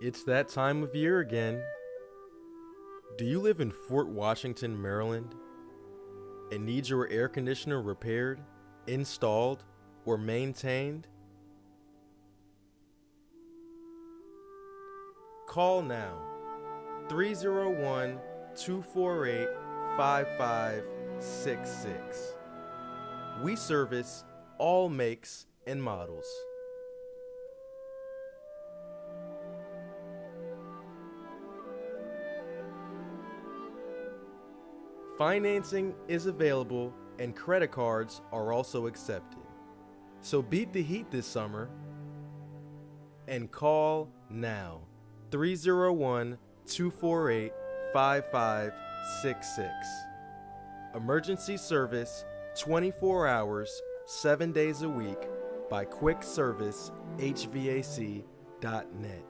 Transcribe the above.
It's that time of year again. Do you live in Fort Washington, Maryland, and need your air conditioner repaired, installed, or maintained? Call now 301 248 5566. We service all makes and models. Financing is available and credit cards are also accepted. So beat the heat this summer and call now 301 248 5566. Emergency service 24 hours, 7 days a week by quickservicehvac.net.